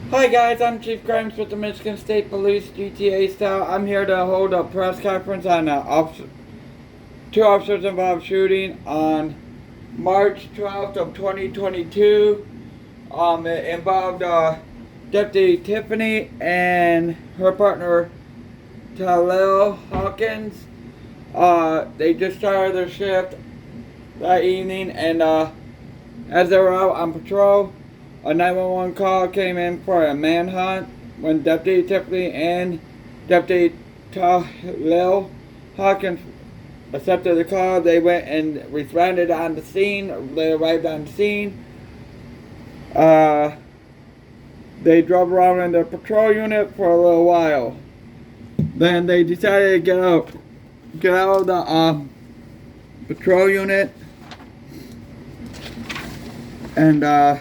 Hi guys, I'm Chief Grimes with the Michigan State Police GTA style. I'm here to hold a press conference on two officers involved shooting on March 12th of 2022. It involved Deputy Tiffany and her partner Tahlil Hawkins. They just started their shift that evening, and as they were out on patrol, a 911 call came in for a manhunt. When Deputy Tiffany and Deputy Tahlil Hawkins accepted the call, they went and responded on the scene. They arrived on the scene. They drove around in their patrol unit for a little while. Then they decided to get out of the patrol unit and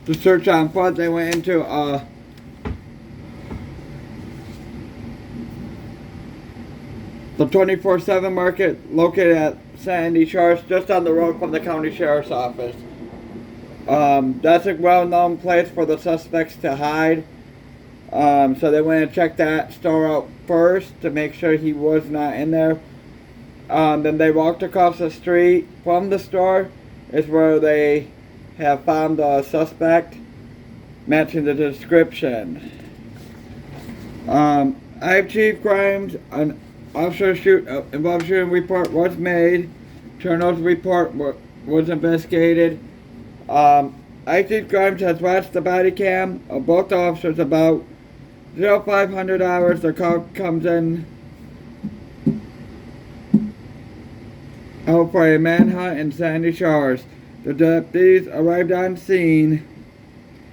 to search on foot. They went into the 24/7 market located at Sandy Shores, just on the road from the county sheriff's office. That's a well-known place for the suspects to hide. So they went and checked that store out first to make sure he was not in there. Then they walked across the street from the store is where they have found the suspect matching the description. I have Chief Grimes. An involved shooting report was made. Cherno's report was investigated. Chief Grimes has watched the body cam of both officers about 0500 hours. The call comes in out for a manhunt in Sandy Shores. The deputies arrived on scene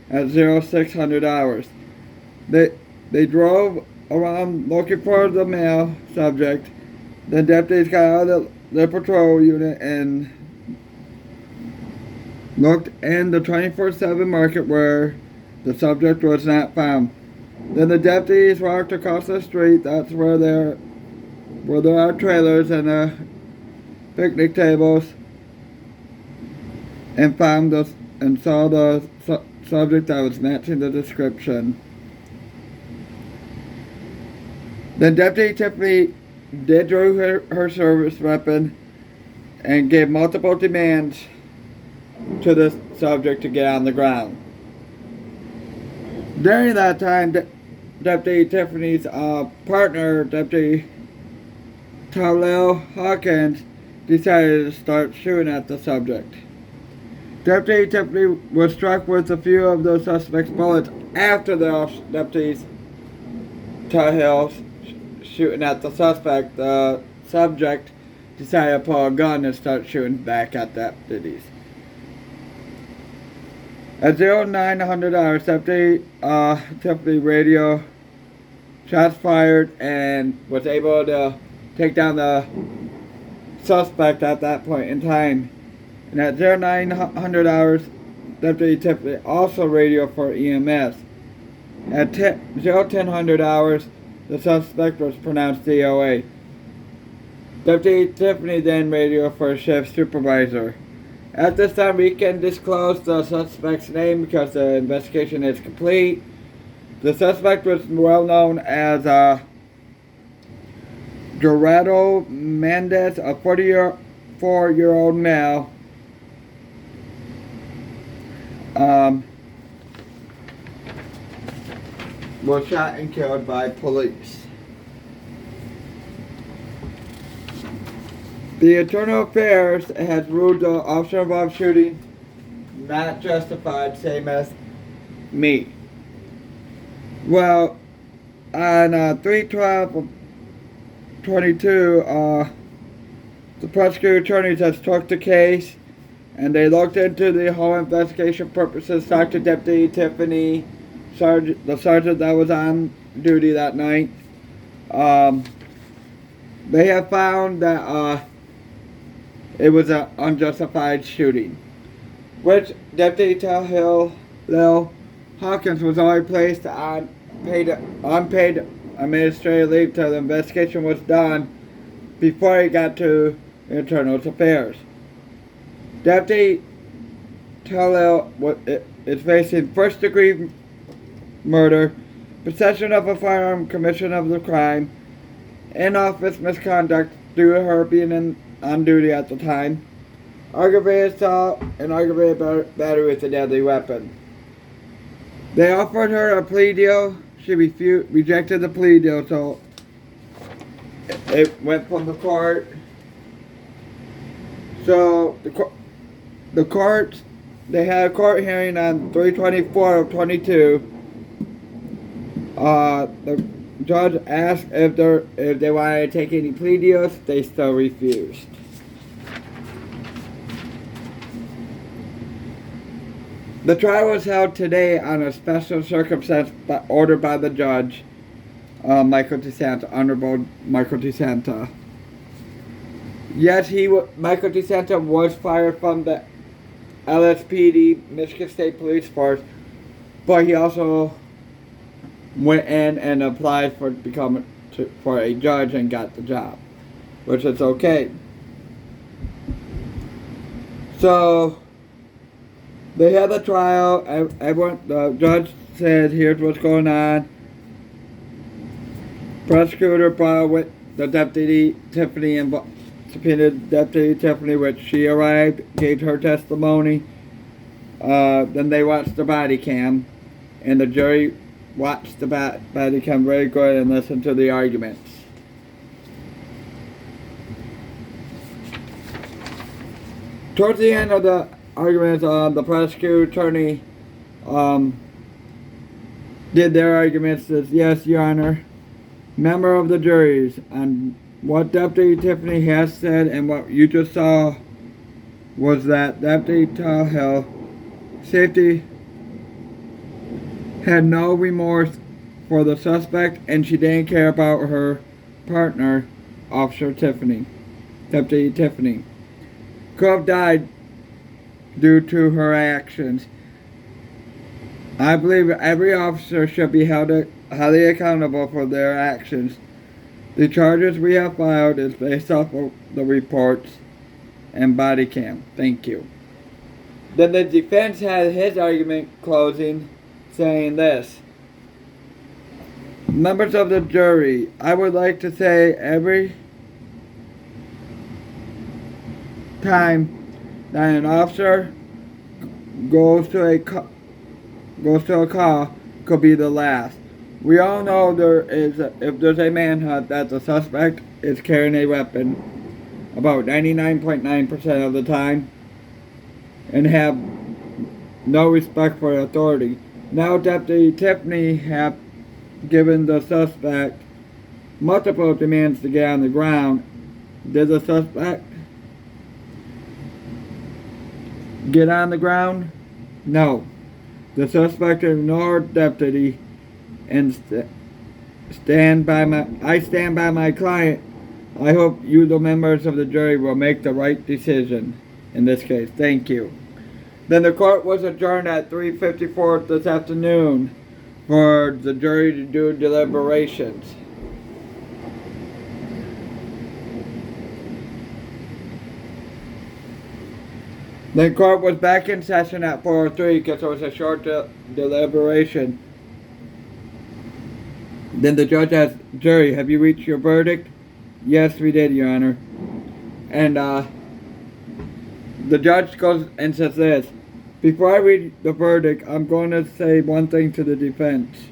at 0600 hours. They drove around looking for the male subject. The deputies got out of the patrol unit and looked in the 24/7 market where the subject was not found. Then the deputies walked across the street. That's where there are trailers and picnic tables, and saw the subject that was matching the description. Then Deputy Tiffany did drew her service weapon and gave multiple demands to the subject to get on the ground. During that time, Deputy Tiffany's partner, Deputy Tahlil Hawkins, decided to start shooting at the subject. Deputy Tiffany was struck with a few of the suspect's bullets after the deputies Tahlil shooting at the suspect. The subject decided to pull a gun and start shooting back at deputies. At 0900 hours, Deputy Tiffany radio shots fired and was able to take down the suspect at that point in time. And at 0900 hours, Deputy Tiffany also radioed for EMS. At 0100 hours, the suspect was pronounced DOA. Deputy Tiffany then radioed for a shift supervisor. At this time, we can disclose the suspect's name because the investigation is complete. The suspect was well known as Gerardo Mendez, a 44-year-old male. Was shot and killed by police. The Internal Affairs has ruled the officer involved shooting not justified, same as me. Well, on 3/12/22, the prosecuting attorneys has took the case and they looked into the whole investigation purposes. Talked to Deputy Tiffany, the sergeant that was on duty that night. They have found that it was an unjustified shooting, which Deputy Tahlil Hawkins was only placed on unpaid administrative leave till the investigation was done before he got to Internal Affairs. Deputy Tahlil is facing first-degree murder, possession of a firearm, commission of the crime, in-office misconduct due to her being on duty at the time, aggravated assault, and aggravated battery with a deadly weapon. They offered her a plea deal. She rejected the plea deal, so it went from the court. So the court, they had a court hearing on 3/24 of 22. The judge asked if they wanted to take any plea deals. They still refused. The trial was held today on a special circumstance ordered by the judge, Michael DeSanta, Honorable Michael DeSanta. Yes, Michael DeSanta was fired from the LSPD, Michigan State Police Force, but he also went in and applied for for a judge and got the job, which is okay. So they had the trial. The judge said, "Here's what's going on." Prosecutor brought with the deputy Tiffany and subpoenaed Deputy Tiffany, which she arrived, gave her testimony. Then they watched the body cam, and the jury watched the body cam very good and listened to the arguments. Towards the end of the arguments, the prosecutor attorney did their arguments. Says, "Yes, Your Honor, member of the juries, on what Deputy Tiffany has said and what you just saw was that Deputy Tahlil safety had no remorse for the suspect, and she didn't care about her partner, Officer Tiffany, Deputy Tiffany. Could have died due to her actions. I believe every officer should be held highly accountable for their actions. The charges we have filed is based off of the reports and body cam. Thank you." Then the defense had his argument closing, saying this: "Members of the jury, I would like to say every time that an officer goes to a call could be the last. We all know if there's a manhunt that the suspect is carrying a weapon about 99.9% of the time and have no respect for authority. Now Deputy Tiffany have given the suspect multiple demands to get on the ground. Did the suspect get on the ground? No. The suspect ignored Deputy and I stand by my client. I hope you, the members of the jury, will make the right decision in this case. Thank you." Then the court was adjourned at 3:54 this afternoon for the jury to do deliberations. The court was back in session at 4:03 because it was a short deliberation. Then the judge asked, "Jury, have you reached your verdict?" "Yes, we did, Your Honor." And the judge goes and says this: "Before I read the verdict, I'm going to say one thing to the defense.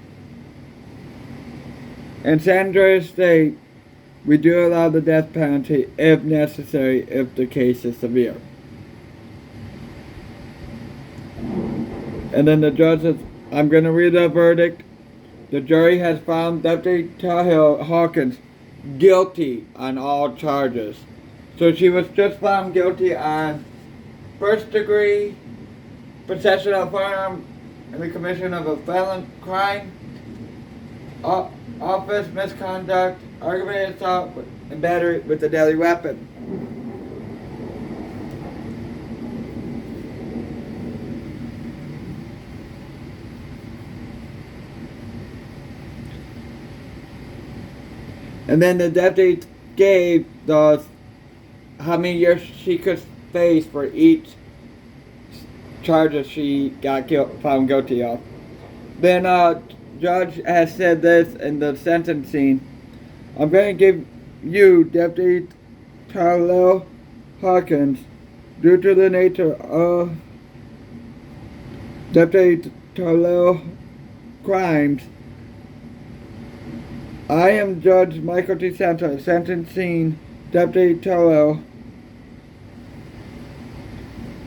In San Andreas State, we do allow the death penalty if necessary, if the case is severe." And then the judge says, "I'm going to read the verdict. The jury has found Deputy Tahlil Hawkins guilty on all charges." So she was just found guilty on first degree possession of a firearm and the commission of a felon crime, office misconduct, aggravated assault, and battery with a deadly weapon. And then the deputy gave how many years she could face for each charges she got found guilty of. Then judge has said this in the sentencing. I'm going to give you, Deputy tahlil Hawkins, due to the nature of Deputy tahlil crimes. I am Judge Michael T. Santos, sentencing Deputy tahlil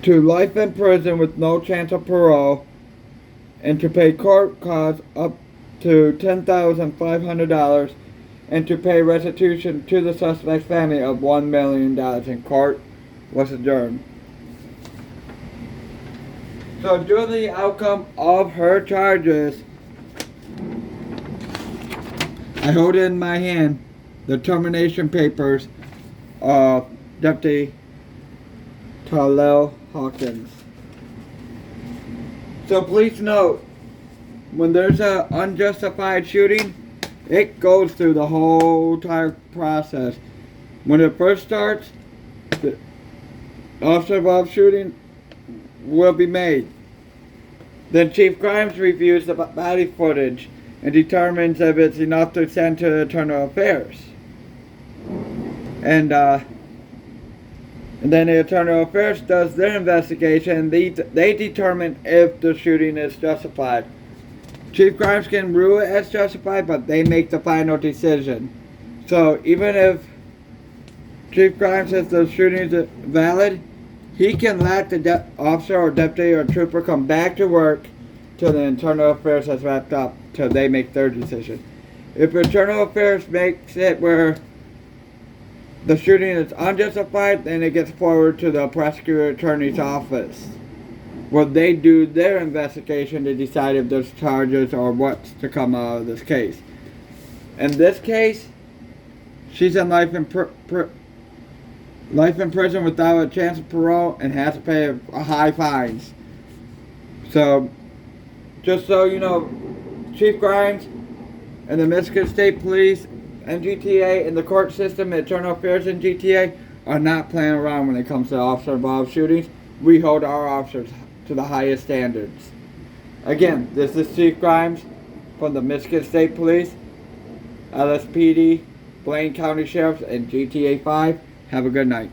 to life in prison with no chance of parole, and to pay court costs up to $10,500, and to pay restitution to the suspect's family of $1 million. In court was adjourned. So due to the outcome of her charges, I hold in my hand the termination papers of Deputy tahlil Hawkins. So please note, when there's an unjustified shooting, it goes through the whole entire process. When it first starts, the officer involved shooting will be made. Then Chief Grimes reviews the body footage and determines if it's enough to send to Internal Affairs. And then the Internal Affairs does their investigation. They determine if the shooting is justified. Chief Grimes can rule it as justified, but they make the final decision. So even if Chief Grimes says the shooting is valid, he can let the officer or deputy or trooper come back to work till the Internal Affairs has wrapped up, till they make their decision. If Internal Affairs makes it where the shooting is unjustified, then it gets forwarded to the prosecutor attorney's office, where they do their investigation to decide if there's charges or what's to come out of this case. In this case, she's in life in prison without a chance of parole and has to pay a high fines. So, just so you know, Chief Grimes and the Michigan State Police and GTA and the court system, Internal Affairs and GTA are not playing around when it comes to officer-involved shootings. We hold our officers to the highest standards. Again, this is Chief Grimes from the Michigan State Police, LSPD, Blaine County Sheriffs, and GTA 5. Have a good night.